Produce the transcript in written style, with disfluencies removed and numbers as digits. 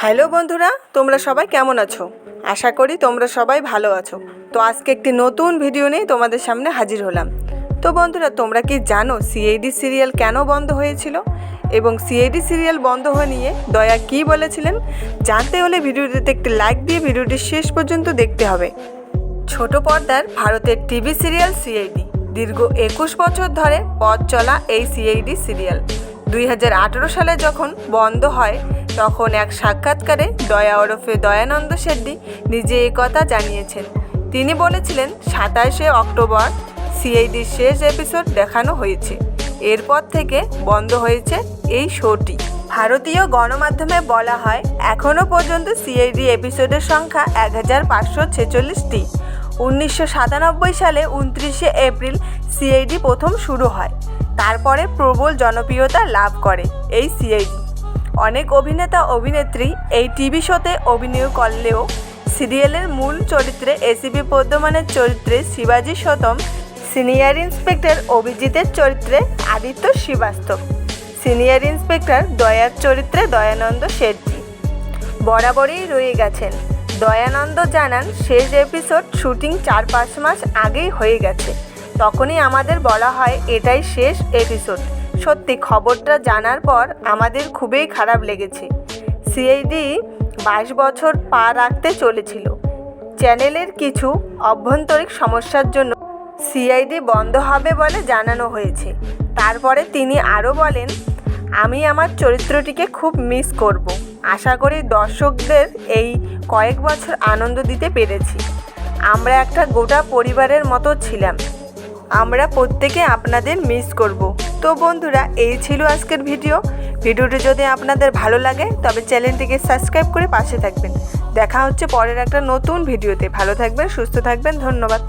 Hello বন্ধুরা, তোমরা সবাই কেমন আছো? আশা করি তোমরা সবাই ভালো আছো। তো আজকে একটি নতুন ভিডিও নিয়ে তোমাদের সামনে হাজির হলাম। তো বন্ধুরা, তোমরা কি জানো সিআইডি সিরিয়াল কেন বন্ধ হয়েছিল এবং সিআইডি সিরিয়াল বন্ধ হয়ে নিয়ে দয়া কী বলেছিলেন? জানতে হলে ভিডিওটিতে একটি লাইক দিয়ে ভিডিওটি শেষ পর্যন্ত দেখতে হবে। ছোট পর্দার ভারতের টিভি সিরিয়াল সিআইডি দীর্ঘ 21 বছর ধরে পথ চলা এই সিআইডি সিরিয়াল 2018 সালে যখন বন্ধ হয় তখন এক সাক্ষাৎকারে দয়া ওরফে দয়ানন্দ শেট্টি নিজে এই কথা জানিয়েছেন। তিনি বলেছিলেন 27শে অক্টোবর সিআইডির শেষ এপিসোড দেখানো হয়েছে। এরপর থেকে বন্ধ হয়েছে এই শোটি। ভারতীয় গণমাধ্যমে বলা হয় এখনও পর্যন্ত সিআইডি এপিসোডের সংখ্যা 1546টি। 1997 সালে 29শে এপ্রিল সিআইডি প্রথম শুরু হয়। তারপরে প্রবল জনপ্রিয়তা লাভ করে এই সিআইডি। অনেক অভিনেতা অভিনেত্রী এই টিভি শোতে অভিনয় করলেও সিরিয়ালের মূল চরিত্রে এসিপি পদ্মমানের চরিত্রে শিবাজি সতম, সিনিয়র ইন্সপেক্টর অভিজিতের চরিত্রে আদিত্য শ্রীবাস্তব, সিনিয়র ইন্সপেক্টর দয়ার চরিত্রে দয়ানন্দ শেট্টি বরাবরই রয়ে গেছেন। দয়ানন্দ জানান শেষ এপিসোড শুটিং 4-5 মাস আগেই হয়ে গেছে। তখনই আমাদের বলা হয় এটাই শেষ এপিসোড। সত্যি খবরটা জানার পর আমাদের খুবই খারাপ লেগেছে। সিআইডি 22 বছর পা রাখতে চলেছিল। চ্যানেলের কিছু অভ্যন্তরীণ সমস্যার জন্য সিআইডি বন্ধ হবে বলে জানানো হয়েছে। তারপরে তিনি আরও বলেন, আমি আমার চরিত্রটিকে খুব মিস করব। আশা করি দর্শকদের এই কয়েক বছর আনন্দ দিতে পেরেছি। আমরা একটা গোটা পরিবারের মতো ছিলাম। আমরা প্রত্যেকে আপনাদের মিস করব। তো বন্ধুরা, এই ছিল আজকের ভিডিওটি যদি আপনাদের ভালো লাগে তবে চ্যানেলটিকে সাবস্ক্রাইব করে পাশে থাকবেন। দেখা হচ্ছে পরের একটা নতুন ভিডিওতে। ভালো থাকবেন, সুস্থ থাকবেন, ধন্যবাদ।